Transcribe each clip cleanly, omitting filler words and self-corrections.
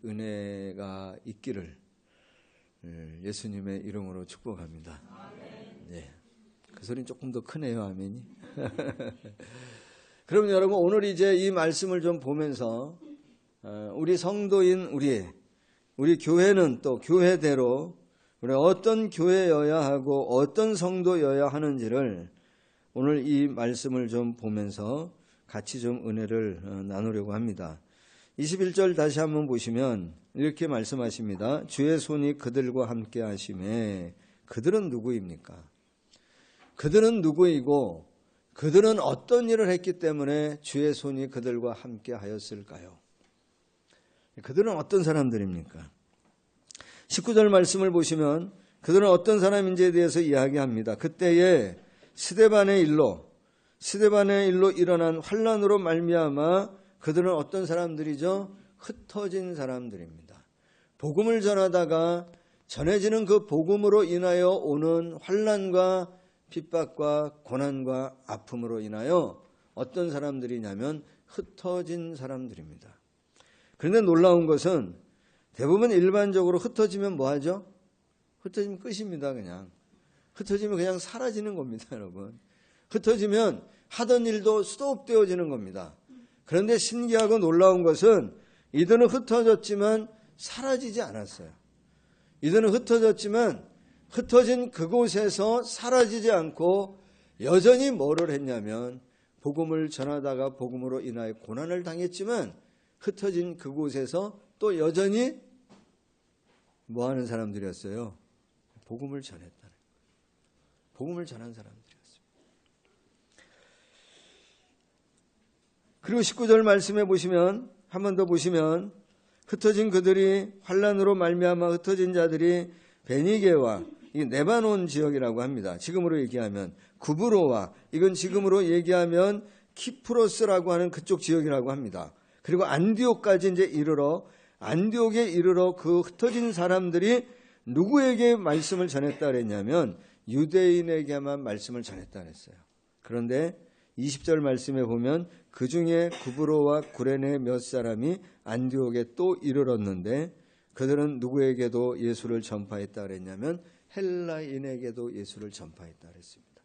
은혜가 있기를 예수님의 이름으로 축복합니다. 네. 그 소리는 조금 더 크네요. 아멘이. 그럼 여러분 오늘 이제 이 말씀을 좀 보면서 우리 성도인 우리 교회는 또 교회대로 우리 어떤 교회여야 하고 어떤 성도여야 하는지를 오늘 이 말씀을 좀 보면서 같이 좀 은혜를 나누려고 합니다. 21절 다시 한번 보시면 이렇게 말씀하십니다. 주의 손이 그들과 함께 하심에 그들은 누구입니까? 그들은 누구이고 그들은 어떤 일을 했기 때문에 주의 손이 그들과 함께 하였을까요? 그들은 어떤 사람들입니까? 19절 말씀을 보시면 그들은 어떤 사람인지에 대해서 이야기합니다. 그때에 스데반의 일로 일어난 환난으로 말미암아 그들은 어떤 사람들이죠? 흩어진 사람들입니다. 복음을 전하다가 전해지는 그 복음으로 인하여 오는 환난과 핍박과 고난과 아픔으로 인하여 어떤 사람들이냐면 흩어진 사람들입니다. 그런데 놀라운 것은 대부분 일반적으로 흩어지면 뭐하죠? 흩어지면 끝입니다. 그냥 흩어지면 그냥 사라지는 겁니다. 여러분 흩어지면 하던 일도 스톱되어지는 겁니다. 그런데 신기하고 놀라운 것은 이들은 흩어졌지만 사라지지 않았어요. 이들은 흩어졌지만 흩어진 그곳에서 사라지지 않고 여전히 뭐를 했냐면 복음을 전하다가 복음으로 인하여 고난을 당했지만 흩어진 그곳에서 또 여전히 뭐하는 사람들이었어요? 복음을 전했다는 거예요. 복음을 전한 사람들이었어요. 그리고 19절 말씀해 보시면 한 번 더 보시면 흩어진 그들이 환난으로 말미암아 흩어진 자들이 베니게와 이 레바논 지역이라고 합니다. 지금으로 얘기하면 구브로와 이건 지금으로 얘기하면 키프로스라고 하는 그쪽 지역이라고 합니다. 그리고 안디옥까지 이제 안디옥에 이르러 그 흩어진 사람들이 누구에게 말씀을 전했다 그랬냐면 유대인에게만 말씀을 전했다 그랬어요. 그런데 20절 말씀에 보면 그 중에 구브로와 구레네 몇 사람이 안디옥에 또 이르렀는데 그들은 누구에게도 예수를 전파했다 그랬냐면 헬라인에게도 예수를 전파했다 그랬습니다.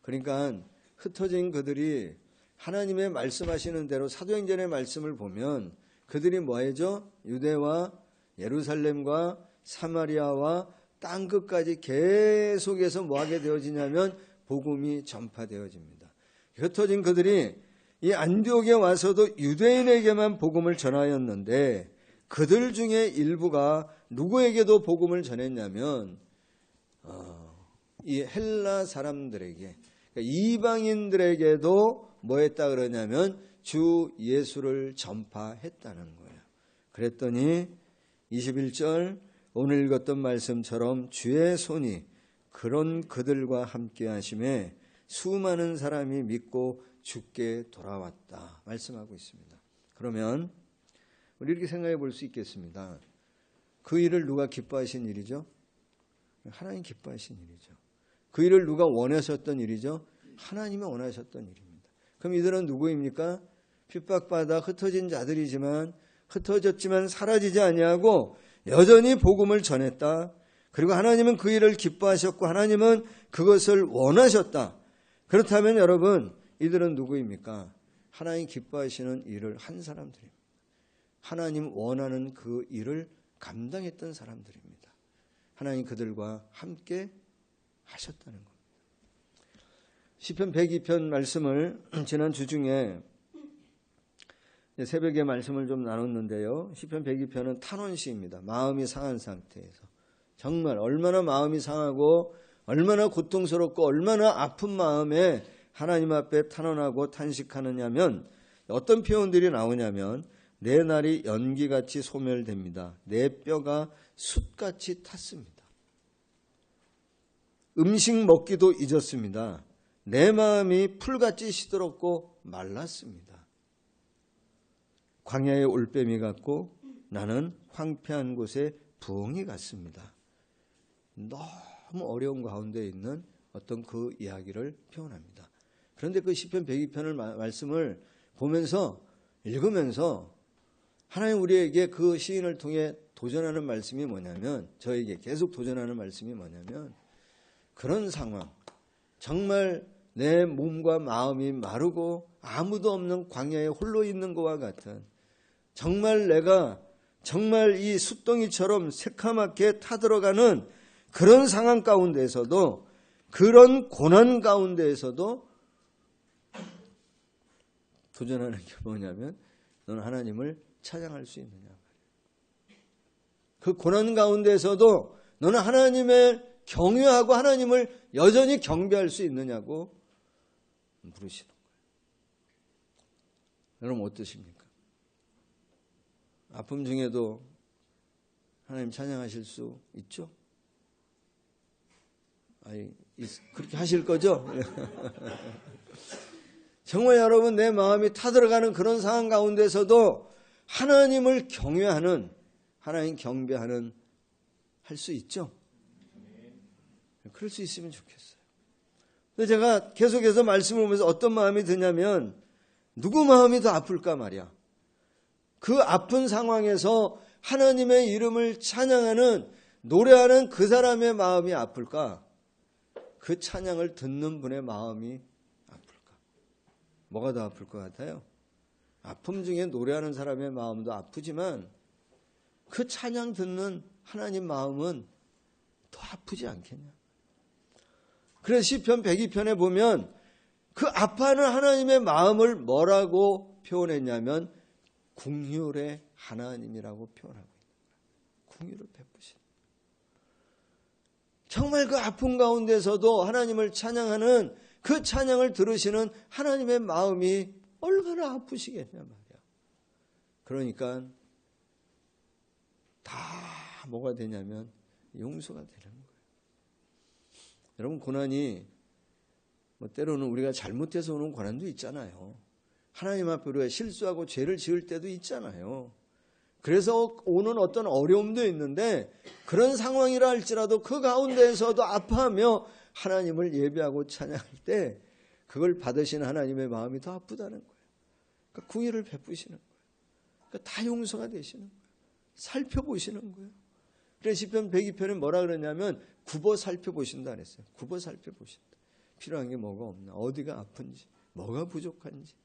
그러니까 흩어진 그들이 하나님의 말씀하시는 대로 사도행전의 말씀을 보면 그들이 뭐하죠? 유대와 예루살렘과 사마리아와 땅끝까지 계속해서 뭐하게 되어지냐면 복음이 전파되어집니다. 흩어진 그들이 이 안디옥에 와서도 유대인에게만 복음을 전하였는데 그들 중에 일부가 누구에게도 복음을 전했냐면 이 헬라 사람들에게 그러니까 이방인들에게도 뭐 했다 그러냐면 주 예수를 전파했다는 거예요. 그랬더니 21절 오늘 읽었던 말씀처럼 주의 손이 그런 그들과 함께 하심에 수많은 사람이 믿고 주께 돌아왔다 말씀하고 있습니다. 그러면 우리 이렇게 생각해 볼 수 있겠습니다. 그 일을 누가 기뻐하신 일이죠? 하나님 기뻐하신 일이죠. 그 일을 누가 원하셨던 일이죠? 하나님이 원하셨던 일입니다. 그럼 이들은 누구입니까? 핍박받아 흩어진 자들이지만 흩어졌지만 사라지지 아니하고 여전히 복음을 전했다. 그리고 하나님은 그 일을 기뻐하셨고 하나님은 그것을 원하셨다. 그렇다면 여러분 이들은 누구입니까? 하나님 기뻐하시는 일을 한 사람들입니다. 하나님 원하는 그 일을 감당했던 사람들입니다. 하나님 그들과 함께 하셨다는 겁니다. 시편 102편 말씀을 지난 주 중에 새벽에 말씀을 좀 나눴는데요. 시편 102편은 탄원시입니다. 마음이 상한 상태에서 정말 얼마나 마음이 상하고 얼마나 고통스럽고 얼마나 아픈 마음에 하나님 앞에 탄원하고 탄식하느냐면 어떤 표현들이 나오냐면 내 날이 연기같이 소멸됩니다. 내 뼈가 숯같이 탔습니다. 음식 먹기도 잊었습니다. 내 마음이 풀같이 시들었고 말랐습니다. 광야의 올빼미 같고 나는 황폐한 곳에 부엉이 같습니다. 너무 어려운 가운데 있는 어떤 그 이야기를 표현합니다. 그런데 그 시편 102편을 말씀을 보면서 읽으면서 하나님 우리에게 그 시인을 통해 도전하는 말씀이 뭐냐면, 저에게 계속 도전하는 말씀이 뭐냐면, 그런 상황, 정말 내 몸과 마음이 마르고 아무도 없는 광야에 홀로 있는 것과 같은, 정말 내가 정말 이 숫덩이처럼 새카맣게 타들어가는 그런 상황 가운데에서도, 그런 고난 가운데에서도 도전하는 게 뭐냐면, 너는 하나님을 찬양할 수 있느냐. 그 고난 가운데에서도 너는 하나님을 경외하고 하나님을 여전히 경배할 수 있느냐고 물으시는 거예요. 여러분 어떠십니까? 아픔 중에도 하나님 찬양하실 수 있죠? 그렇게 하실 거죠? 정말 여러분, 내 마음이 타들어가는 그런 상황 가운데서도 하나님을 경외하는, 하나님 경배하는 할 수 있죠? 그럴 수 있으면 좋겠어요. 근데 제가 계속해서 말씀을 보면서 어떤 마음이 드냐면, 누구 마음이 더 아플까 말이야. 그 아픈 상황에서 하나님의 이름을 찬양하는, 노래하는 그 사람의 마음이 아플까? 그 찬양을 듣는 분의 마음이 아플까? 뭐가 더 아플 것 같아요? 아픔 중에 노래하는 사람의 마음도 아프지만 그 찬양 듣는 하나님 마음은 더 아프지 않겠냐? 그래서 시편 102편에 보면 그 아파하는 하나님의 마음을 뭐라고 표현했냐면 긍휼의 하나님이라고 표현하고 있는 거예요. 긍휼을 베푸신. 정말 그 아픔 가운데서도 하나님을 찬양하는, 그 찬양을 들으시는 하나님의 마음이 얼마나 아프시겠냐 말이야. 그러니까 다 뭐가 되냐면 용서가 되는 거예요. 여러분, 고난이 때로는 우리가 잘못해서 오는 고난도 있잖아요. 하나님 앞에 우리가 실수하고 죄를 지을 때도 있잖아요. 그래서 오는 어떤 어려움도 있는데, 그런 상황이라 할지라도 그 가운데에서도 아파하며 하나님을 예배하고 찬양할 때 그걸 받으시는 하나님의 마음이 더 아프다는 거예요. 그러니까 긍휼을 베푸시는 거예요. 그러니까 다 용서가 되시는 거예요. 살펴보시는 거예요. 그래서 시편 102편은 뭐라 그러냐면 굽어 살펴보신다 그랬어요. 굽어 살펴보신다. 필요한 게 뭐가 없나, 어디가 아픈지, 뭐가 부족한지,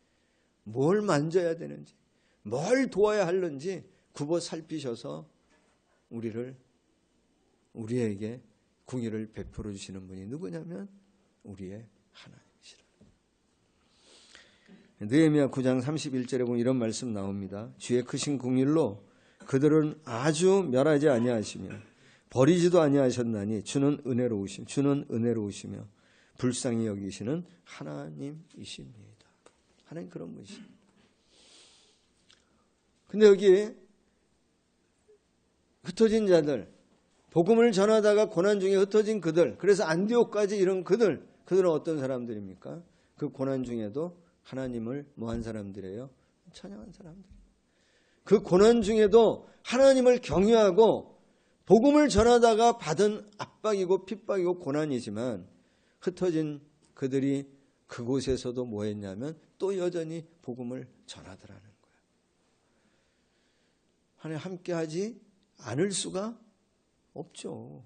뭘 만져야 되는지, 뭘 도와야 하는지 굽어 살피셔서 우리에게 긍휼을 베풀어 주시는 분이 누구냐면 우리의 하나님이시라. 느헤미야 9장 31절에 보면 이런 말씀 나옵니다. 주의 크신 긍휼로 그들은 아주 멸하지 아니하시며 버리지도 아니하셨나니 주는 은혜로우시며 불쌍히 여기시는 하나님이십니다. 하나님 그런 분이십니다. 근데 여기 흩어진 자들, 복음을 전하다가 고난 중에 흩어진 그들, 그래서 안디옥까지 이런 그들은 어떤 사람들입니까? 그 고난 중에도 하나님을 뭐한 사람들이에요? 찬양한 사람들. 그 고난 중에도 하나님을 경외하고 복음을 전하다가 받은 압박이고 핍박이고 고난이지만 흩어진 그들이 그곳에서도 뭐 했냐면 또 여전히 복음을 전하더라는 거예요. 하나님 함께하지 않을 수가 없죠.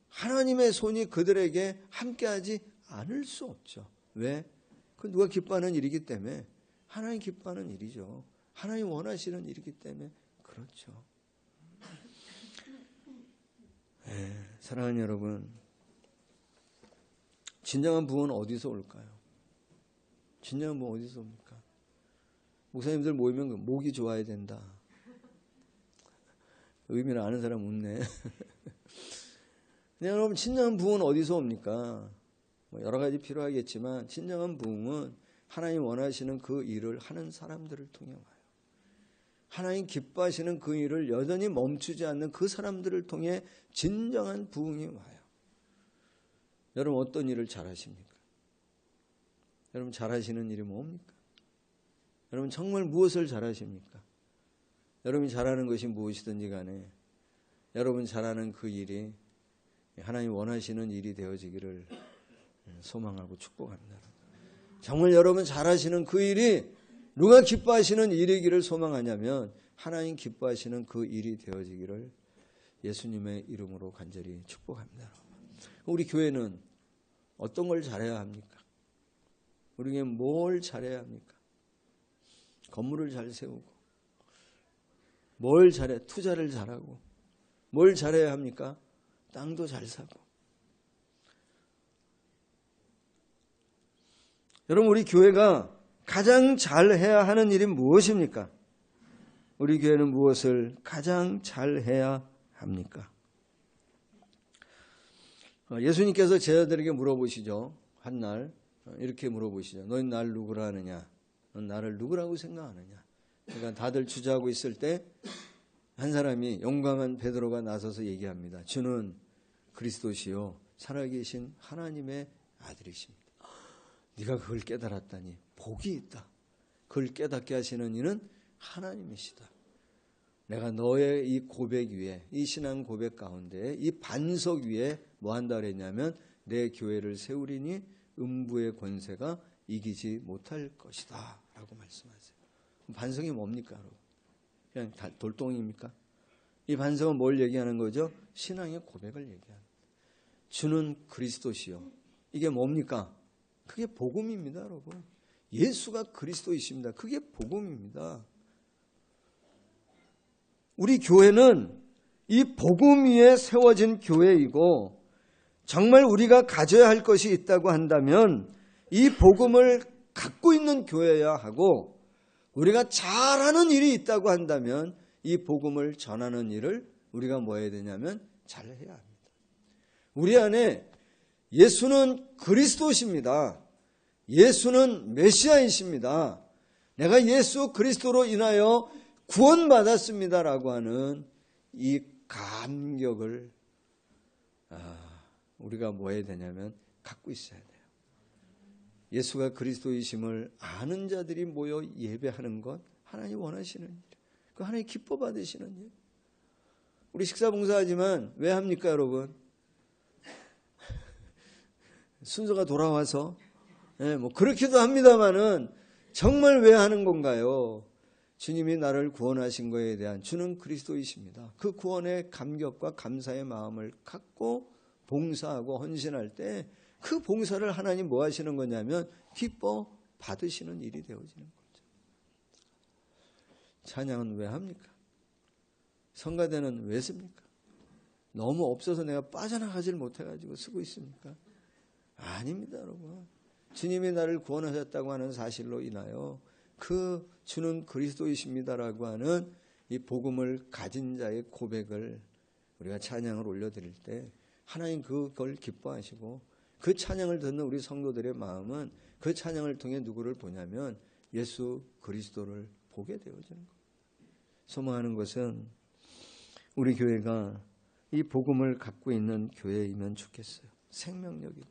하나님의 손이 그들에게 함께하지 않을 수 없죠. 왜? 그 누가 기뻐하는 일이기 때문에, 하나님 기뻐하는 일이죠. 하나님 원하시는 일이기 때문에 그렇죠. 사랑하는 여러분, 진정한 부흥은 어디서 올까요? 진정한 부흥은 어디서 옵니까? 목사님들 모이면 목이 좋아야 된다. 의미를 아는 사람 웃네. 근데 여러분, 진정한 부흥은 어디서 옵니까? 여러 가지 필요하겠지만 진정한 부흥은 하나님 원하시는 그 일을 하는 사람들을 통해 와요. 하나님 기뻐하시는 그 일을 여전히 멈추지 않는 그 사람들을 통해 진정한 부흥이 와요. 여러분 어떤 일을 잘하십니까? 여러분 잘하시는 일이 뭡니까? 여러분 정말 무엇을 잘하십니까? 여러분이 잘하는 것이 무엇이든지 간에 여러분 잘하는 그 일이 하나님 원하시는 일이 되어지기를 소망하고 축복합니다. 정말 여러분 잘하시는 그 일이 누가 기뻐하시는 일이기를 소망하냐면 하나님 기뻐하시는 그 일이 되어지기를 예수님의 이름으로 간절히 축복합니다. 우리 교회는 어떤 걸 잘해야 합니까? 우리에게 뭘 잘해야 합니까? 건물을 잘 세우고, 뭘 잘해? 투자를 잘하고, 뭘 잘해야 합니까? 땅도 잘 사고. 여러분, 우리 교회가 가장 잘해야 하는 일이 무엇입니까? 우리 교회는 무엇을 가장 잘해야 합니까? 예수님께서 제자들에게 물어보시죠. 한날 이렇게 물어보시죠. 너희 날 누구라 하느냐? 넌 나를 누구라고 생각하느냐? 그러니까 다들 주저하고 있을 때 한 사람이 용감한 베드로가 나서서 얘기합니다. 주는 그리스도시요 살아계신 하나님의 아들이십니다. 네가 그걸 깨달았다니 복이 있다. 그걸 깨닫게 하시는 이는 하나님이시다. 내가 너의 이 고백 위에, 이 신앙 고백 가운데 이 반석 위에 뭐 한다 그랬냐면 내 교회를 세우리니 음부의 권세가 이기지 못할 것이다 라고 말씀하세요. 반석이 뭡니까? 그냥 돌덩이입니까? 이 반석은 뭘 얘기하는 거죠? 신앙의 고백을 얘기합니다. 주는 그리스도시요. 이게 뭡니까? 그게 복음입니다, 여러분. 예수가 그리스도이십니다. 그게 복음입니다. 우리 교회는 이 복음 위에 세워진 교회이고 정말 우리가 가져야 할 것이 있다고 한다면 이 복음을 갖고 있는 교회여야 하고 우리가 잘하는 일이 있다고 한다면 이 복음을 전하는 일을 우리가 뭐 해야 되냐면 잘해야 합니다. 우리 안에 예수는 그리스도십니다. 예수는 메시아이십니다. 내가 예수 그리스도로 인하여 구원받았습니다라고 하는 이 감격을 우리가 뭐 해야 되냐면 갖고 있어야 돼요. 예수가 그리스도이심을 아는 자들이 모여 예배하는 것 하나님 원하시는 일, 그 하나님 기뻐 받으시는 일. 우리 식사 봉사하지만 왜 합니까, 여러분? 순서가 돌아와서 뭐 그렇기도 합니다만은 정말 왜 하는 건가요? 주님이 나를 구원하신 것에 대한 주는 그리스도이십니다. 그 구원의 감격과 감사의 마음을 갖고 봉사하고 헌신할 때 그 봉사를 하나님 뭐 하시는 거냐면 기뻐 받으시는 일이 되어지는 거죠. 찬양은 왜 합니까? 성가대는 왜 씁니까? 너무 없어서 내가 빠져나가질 못해가지고 쓰고 있습니까? 아닙니다, 여러분. 주님이 나를 구원하셨다고 하는 사실로 인하여 그 주는 그리스도이십니다라고 하는 이 복음을 가진 자의 고백을 우리가 찬양을 올려드릴 때 하나님 그걸 기뻐하시고 그 찬양을 듣는 우리 성도들의 마음은 그 찬양을 통해 누구를 보냐면 예수 그리스도를 보게 되어지는 겁니다. 소망하는 것은 우리 교회가 이 복음을 갖고 있는 교회이면 좋겠어요. 생명력이.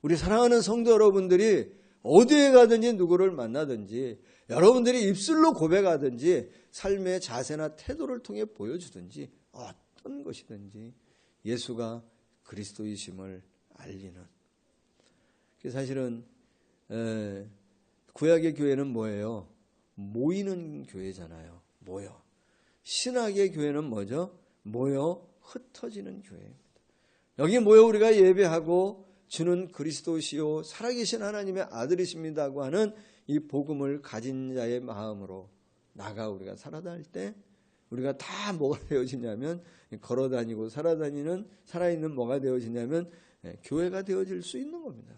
우리 사랑하는 성도 여러분들이 어디에 가든지 누구를 만나든지 여러분들이 입술로 고백하든지 삶의 자세나 태도를 통해 보여주든지 어떤 것이든지 예수가 그리스도이심을 알리는. 사실은 구약의 교회는 뭐예요? 모이는 교회잖아요. 모여. 신학의 교회는 뭐죠? 모여 흩어지는 교회입니다. 여기 모여 우리가 예배하고 주는 그리스도시요 살아계신 하나님의 아들이십니다고 하는 이 복음을 가진 자의 마음으로 나가 우리가 살아갈 때 우리가 다 뭐가 되어지냐면 걸어다니고 살아있는 뭐가 되어지냐면 교회가 되어질 수 있는 겁니다.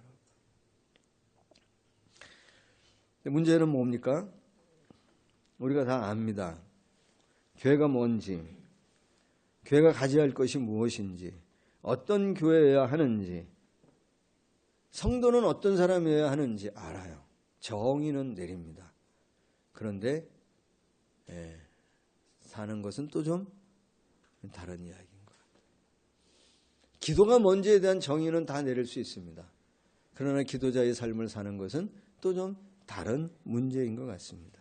문제는 뭡니까? 우리가 다 압니다. 교회가 뭔지, 교회가 가져야 할 것이 무엇인지, 어떤 교회여야 하는지, 성도는 어떤 사람이어야 하는지 알아요. 정의는 내립니다. 그런데 사는 것은 또 좀 다른 이야기인 것 같아요. 기도가 뭔지에 대한 정의는 다 내릴 수 있습니다. 그러나 기도자의 삶을 사는 것은 또 좀 다른 문제인 것 같습니다.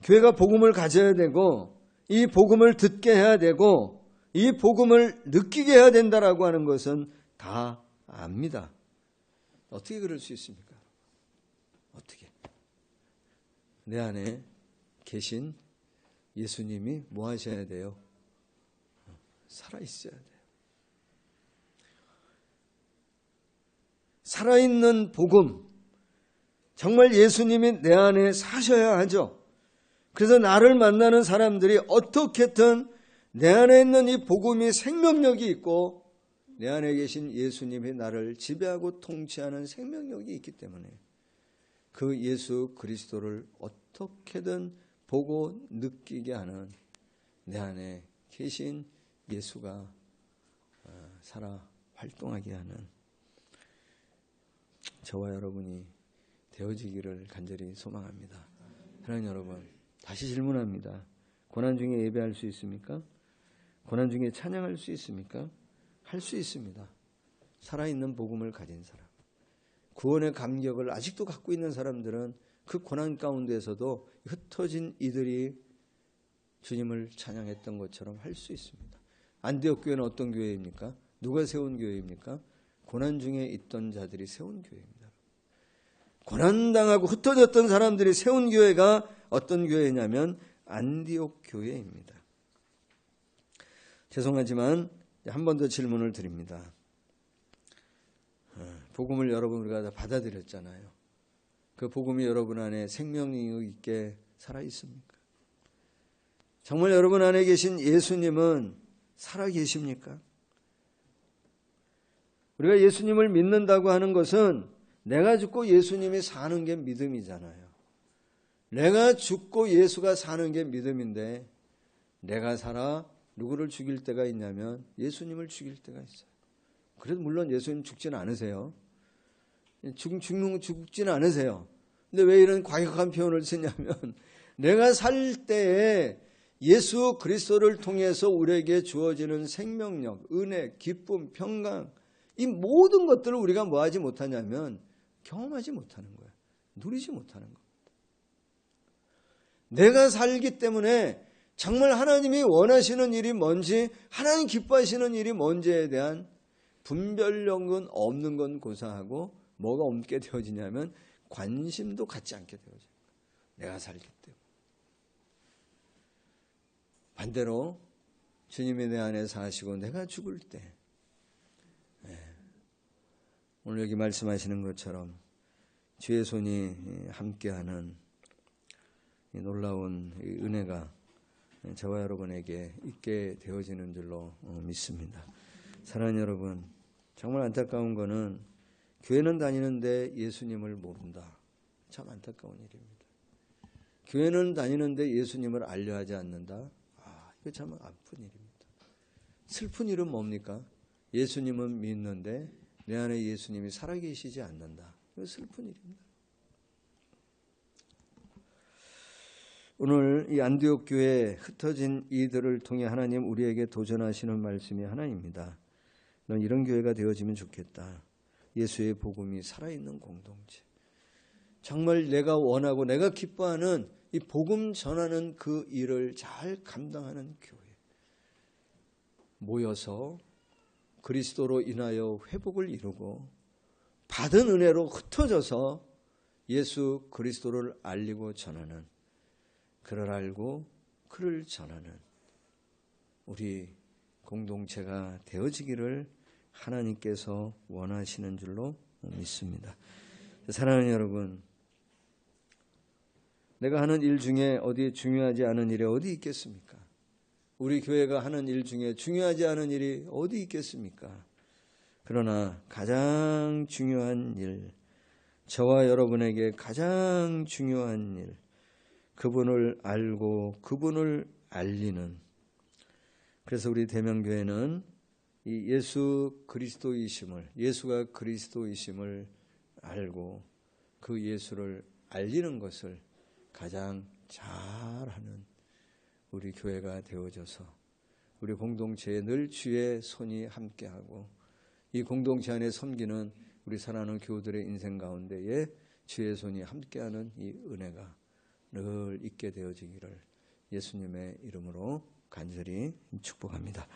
교회가 복음을 가져야 되고 이 복음을 듣게 해야 되고 이 복음을 느끼게 해야 된다라고 하는 것은 다 압니다. 어떻게 그럴 수 있습니까? 어떻게? 내 안에 계신 예수님이 뭐 하셔야 돼요? 살아있어야 돼요. 살아있는 복음, 정말 예수님이 내 안에 사셔야 하죠. 그래서 나를 만나는 사람들이 어떻게든 내 안에 있는 이 복음이 생명력이 있고 내 안에 계신 예수님이 나를 지배하고 통치하는 생명력이 있기 때문에 그 예수 그리스도를 어떻게든 보고 느끼게 하는 내 안에 계신 예수가 살아 활동하게 하는 저와 여러분이 되어지기를 간절히 소망합니다. 사랑하는 여러분, 다시 질문합니다. 고난 중에 예배할 수 있습니까? 고난 중에 찬양할 수 있습니까? 할 수 있습니다. 살아있는 복음을 가진 사람, 구원의 감격을 아직도 갖고 있는 사람들은 그 고난 가운데에서도 흩어진 이들이 주님을 찬양했던 것처럼 할 수 있습니다. 안디옥 교회는 어떤 교회입니까? 누가 세운 교회입니까? 고난 중에 있던 자들이 세운 교회입니다. 고난당하고 흩어졌던 사람들이 세운 교회가 어떤 교회냐면 안디옥 교회입니다. 죄송하지만 한 번 더 질문을 드립니다. 복음을 여러분 우리가 다 받아들였잖아요. 그 복음이 여러분 안에 생명력 있게 살아있습니까? 정말 여러분 안에 계신 예수님은 살아계십니까? 우리가 예수님을 믿는다고 하는 것은 내가 죽고 예수님이 사는 게 믿음이잖아요. 내가 죽고 예수가 사는 게 믿음인데 내가 살아 누구를 죽일 때가 있냐면 예수님을 죽일 때가 있어요. 그래도 물론 예수님 죽지는 않으세요. 죽지는 않으세요. 근데 왜 이런 과격한 표현을 쓰냐면 내가 살 때에 예수 그리스도를 통해서 우리에게 주어지는 생명력, 은혜, 기쁨, 평강 이 모든 것들을 우리가 뭐 하지 못하냐면 경험하지 못하는 거예요. 누리지 못하는 겁니다. 내가 살기 때문에 정말 하나님이 원하시는 일이 뭔지, 하나님 기뻐하시는 일이 뭔지에 대한 분별력은 없는 건 고사하고 뭐가 없게 되어지냐면 관심도 갖지 않게 되어져요. 내가 살기 때문에. 반대로 주님이 내 안에 사시고 내가 죽을 때 오늘 여기 말씀하시는 것처럼 주의 손이 함께하는 이 놀라운 은혜가 저와 여러분에게 있게 되어지는 줄로 믿습니다. 사랑하는 여러분, 정말 안타까운 거는 교회는 다니는데 예수님을 모른다. 참 안타까운 일입니다. 교회는 다니는데 예수님을 알려하지 않는다. 이거 참 아픈 일입니다. 슬픈 일은 뭡니까? 예수님은 믿는데 내 안에 예수님이 살아계시지 않는다. 이거 슬픈 일입니다. 오늘 이 안디옥 교회에 흩어진 이들을 통해 하나님 우리에게 도전하시는 말씀이 하나입니다. 넌 이런 교회가 되어지면 좋겠다. 예수의 복음이 살아있는 공동체. 정말 내가 원하고 내가 기뻐하는 이 복음 전하는 그 일을 잘 감당하는 교회. 모여서 그리스도로 인하여 회복을 이루고 받은 은혜로 흩어져서 예수 그리스도를 알리고 전하는, 그를 알고 그를 전하는 우리 공동체가 되어지기를 하나님께서 원하시는 줄로 믿습니다. 사랑하는 여러분, 내가 하는 일 중에 어디 중요하지 않은 일이 어디 있겠습니까? 우리 교회가 하는 일 중에 중요하지 않은 일이 어디 있겠습니까? 그러나 가장 중요한 일, 저와 여러분에게 가장 중요한 일, 그분을 알고 그분을 알리는, 그래서 우리 대명교회는 이 예수 그리스도이심을, 예수가 그리스도이심을 알고 그 예수를 알리는 것을 가장 잘하는 우리 교회가 되어져서 우리 공동체에 늘 주의 손이 함께하고 이 공동체 안에 섬기는 우리 사랑하는 교우들의 인생 가운데에 주의 손이 함께하는 이 은혜가 늘 있게 되어지기를 예수님의 이름으로 간절히 축복합니다.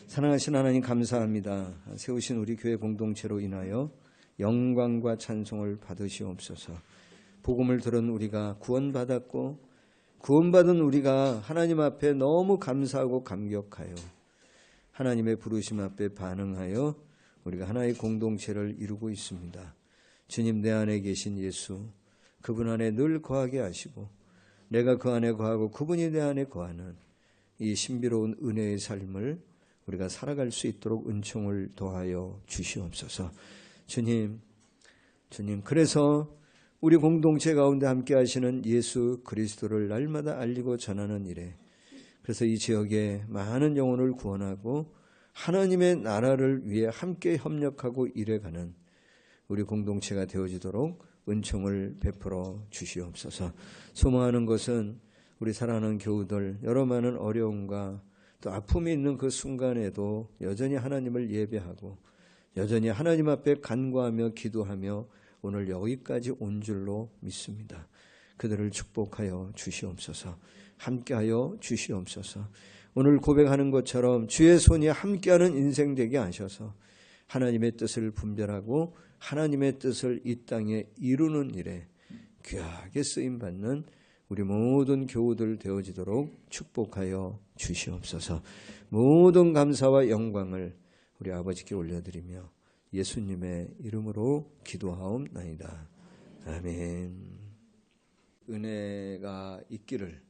사랑하신 하나님 감사합니다. 세우신 우리 교회 공동체로 인하여 영광과 찬송을 받으시옵소서. 복음을 들은 우리가 구원받았고 구원받은 우리가 하나님 앞에 너무 감사하고 감격하여 하나님의 부르심 앞에 반응하여 우리가 하나의 공동체를 이루고 있습니다. 주님, 내 안에 계신 예수, 그분 안에 늘 거하게 하시고 내가 그 안에 거하고 그분이 내 안에 거하는 이 신비로운 은혜의 삶을 우리가 살아갈 수 있도록 은총을 더하여 주시옵소서. 주님, 그래서 우리 공동체 가운데 함께 하시는 예수 그리스도를 날마다 알리고 전하는 일에, 그래서 이 지역에 많은 영혼을 구원하고 하나님의 나라를 위해 함께 협력하고 일해가는 우리 공동체가 되어지도록 은총을 베풀어 주시옵소서. 소망하는 것은 우리 사랑하는 교우들 여러 많은 어려움과 또 아픔이 있는 그 순간에도 여전히 하나님을 예배하고 여전히 하나님 앞에 간구하며 기도하며 오늘 여기까지 온 줄로 믿습니다. 그들을 축복하여 주시옵소서. 함께하여 주시옵소서. 오늘 고백하는 것처럼 주의 손이 함께하는 인생 되게 하셔서 하나님의 뜻을 분별하고 하나님의 뜻을 이 땅에 이루는 일에 귀하게 쓰임받는 우리 모든 교우들 되어지도록 축복하여 주시옵소서. 모든 감사와 영광을 우리 아버지께 올려드리며 예수님의 이름으로 기도하옵나이다. 아멘. 은혜가 있기를